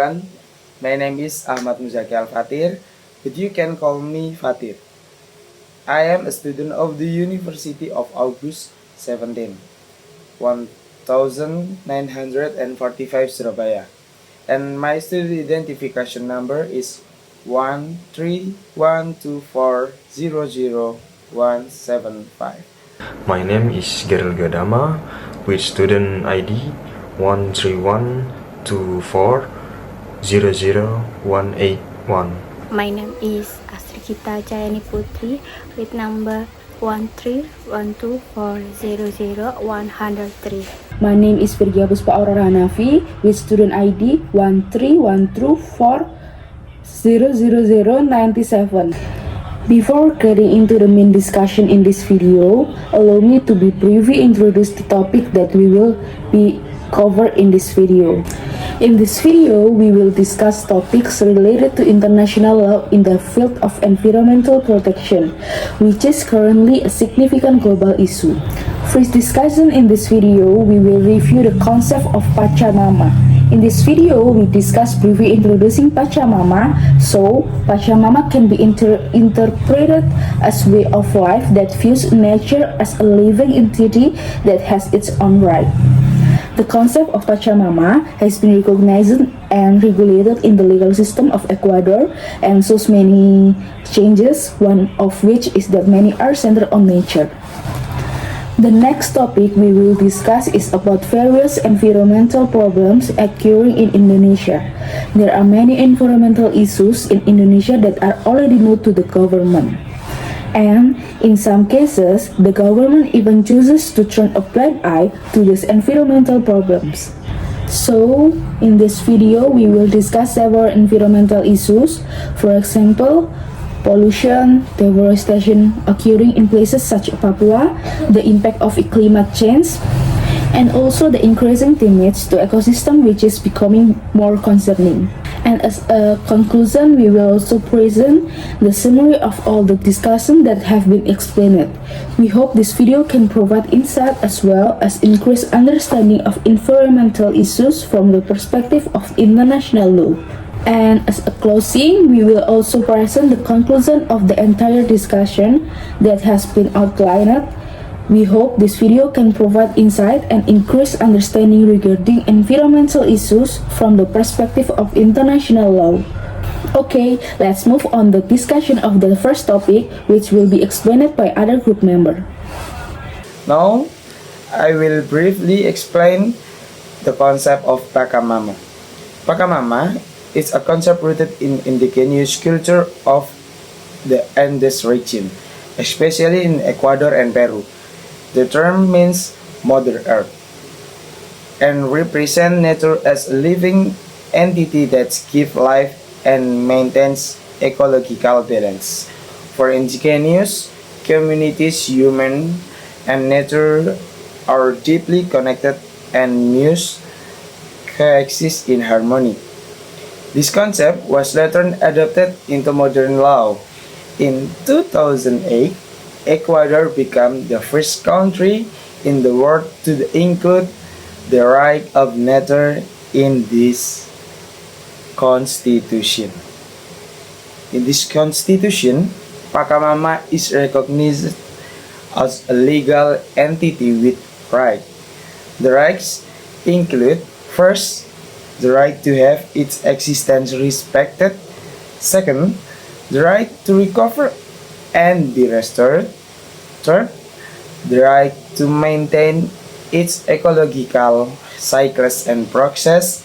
everyone. My name is Ahmad Muzaki Al-Fatir, but you can call me Fatir. I am a student of the University of August 17, 1945 Surabaya, and my student identification number is 13124000175. My name is Geril Gadama with student ID 13124000181. My name is Astrikita Jayani Putri with number 13124000103. My name is Virgia Puspa Aurora Hanafi with student ID 13124000097. Before getting into the main discussion in this video, allow me to be briefly introduce the topic that we will be covered in this video. In this video, we will discuss topics related to international law in the field of environmental protection, which is currently a significant global issue. First discussion in this video, we will review the concept of Pachamama. In this video, we discuss briefly introducing Pachamama. So, Pachamama can be interpreted as way of life that views nature as a living entity that has its own right. The concept of Pachamama has been recognized and regulated in the legal system of Ecuador and shows many changes, one of which is that many are centered on nature. The next topic we will discuss is about various environmental problems occurring in Indonesia. There are many environmental issues in Indonesia that are already known to the government. And in some cases, the government even chooses to turn a blind eye to these environmental problems. So, in this video, we will discuss several environmental issues. For example, pollution, deforestation occurring in places such as Papua, the impact of climate change, and also the increasing damage to ecosystem which is becoming more concerning. And as a conclusion, we will also present the summary of all the discussion that have been explained. We hope this video can provide insight as well as increase understanding of environmental issues from the perspective of international law. And as a closing, we will also present the conclusion of the entire discussion that has been outlined. We hope this video can provide insight and increase understanding regarding environmental issues from the perspective of international law. Okay, let's move on the discussion of the first topic, which will be explained by other group member. Now, I will briefly explain the concept of Pachamama. Pachamama is a concept rooted in indigenous culture of the Andes region, especially in Ecuador and Peru. The term means Mother Earth and represents nature as a living entity that gives life and maintains ecological balance. For indigenous communities, human and nature are deeply connected and must coexist in harmony. This concept was later adopted into modern law. In 2008, Ecuador became the first country in the world to include the right of nature in this constitution. In this constitution, Pachamama is recognized as a legal entity with rights. The rights include, first, the right to have its existence respected. Second, the right to recover and be restored. Third, the right to maintain its ecological cycles and process.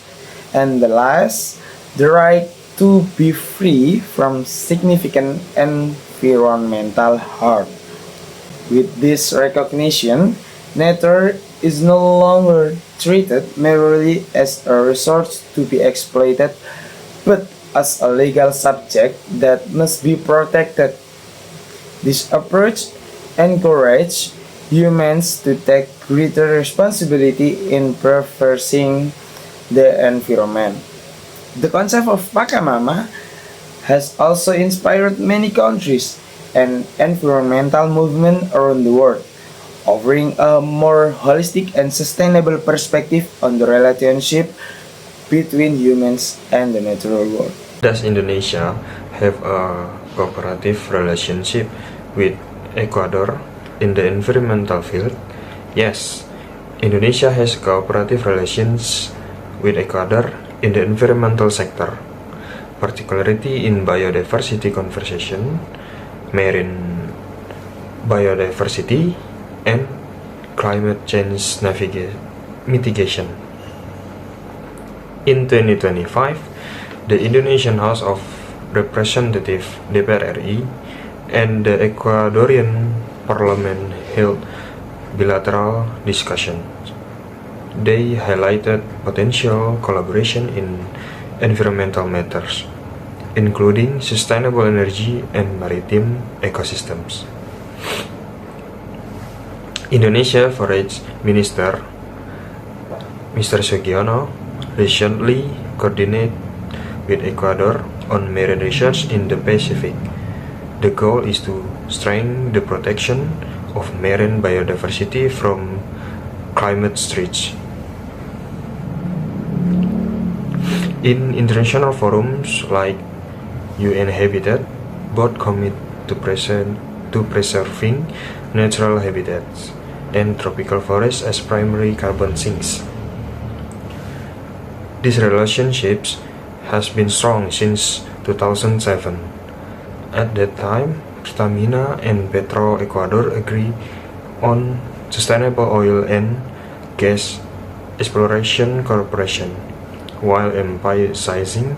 And the last, the right to be free from significant environmental harm. With this recognition, nature is no longer treated merely as a resource to be exploited, but as a legal subject that must be protected. This approach encourages humans to take greater responsibility in preserving the environment. The concept of Pachamama has also inspired many countries and environmental movements around the world, offering a more holistic and sustainable perspective on the relationship between humans and the natural world. Does Indonesia have a cooperative relationship with Ecuador in the environmental field? Yes, Indonesia has cooperative relations with Ecuador in the environmental sector, particularly in biodiversity conservation, marine biodiversity, and climate change mitigation. In 2025, the Indonesian House of Representatives (DPR RI) and the Ecuadorian Parliament held bilateral discussions. They highlighted potential collaboration in environmental matters, including sustainable energy and maritime ecosystems. Indonesia Forest Minister Mr. Sugiono recently coordinated with Ecuador on marine research in the Pacific. The goal is to strengthen the protection of marine biodiversity from climate threats. In international forums like UN Habitat, both commit to preserving natural habitats and tropical forests as primary carbon sinks. This relationship has been strong since 2007. At that time, Pertamina and Petro Ecuador agreed on sustainable oil and gas exploration cooperation, while emphasizing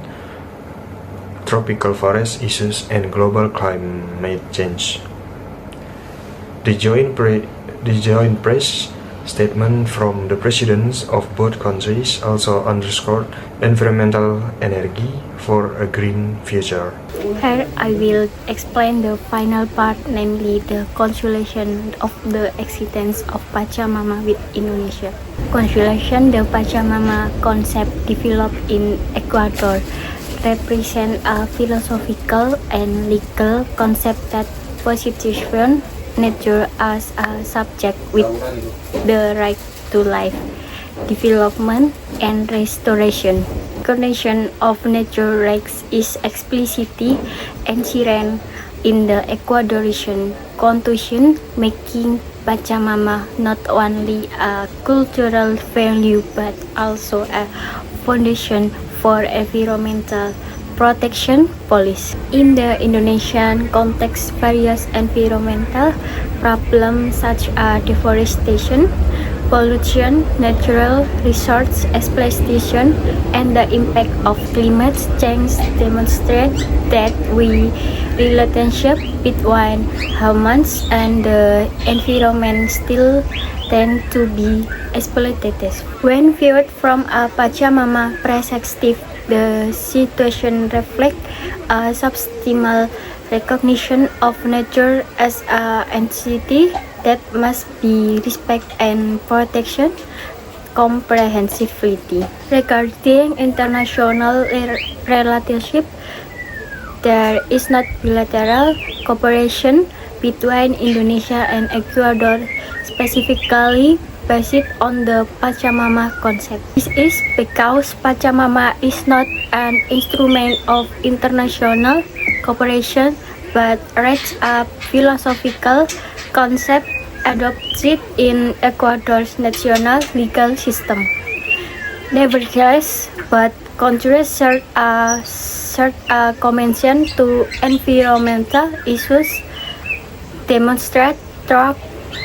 tropical forest issues and global climate change. The joint press statement from the presidents of both countries also underscored environmental energy for a green future. Here I will explain the final part, namely the constellation of the existence of Pachamama with Indonesia. Constellation, the Pachamama concept developed in Ecuador, represent a philosophical and legal concept that positions nature as a subject with the right to life, development, and restoration. Recognition of nature rights is explicitly enshrined in the Ecuadorian Constitution, making Pachamama not only a cultural value but also a foundation for environmental protection policy. In the Indonesian context, various environmental problems such as deforestation, pollution, natural resource exploitation, and the impact of climate change demonstrate that the relationship between humans and the environment still tend to be exploitative. When viewed from a Pachamama perspective, the situation reflects a substantial recognition of nature as an entity that must be respected and protected comprehensively. Regarding international relationship, there is not bilateral cooperation between Indonesia and Ecuador, specifically based on the Pachamama concept. This is because Pachamama is not an instrument of international cooperation but rather a philosophical concept adopted in Ecuador's national legal system. Nevertheless, both countries share a commitment to environmental issues, demonstrate through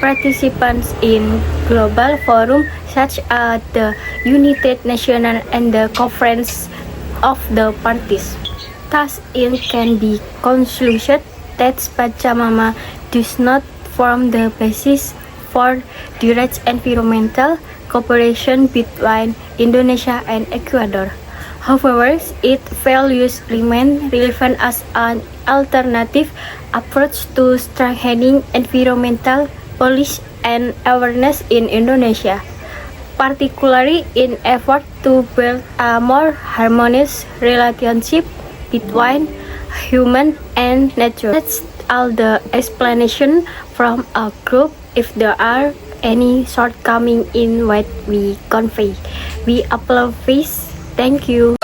participants in global forums such as the United Nations and the Conference of the Parties. Thus, it can be concluded that Pachamama does not form the basis for direct environmental cooperation between Indonesia and Ecuador. However, its values remain relevant as an alternative approach to strengthening environmental policy and awareness in Indonesia, particularly in effort to build a more harmonious relationship between human and nature. That's all the explanation from our group. If there are any shortcomings in what we convey, we apologize Thank you.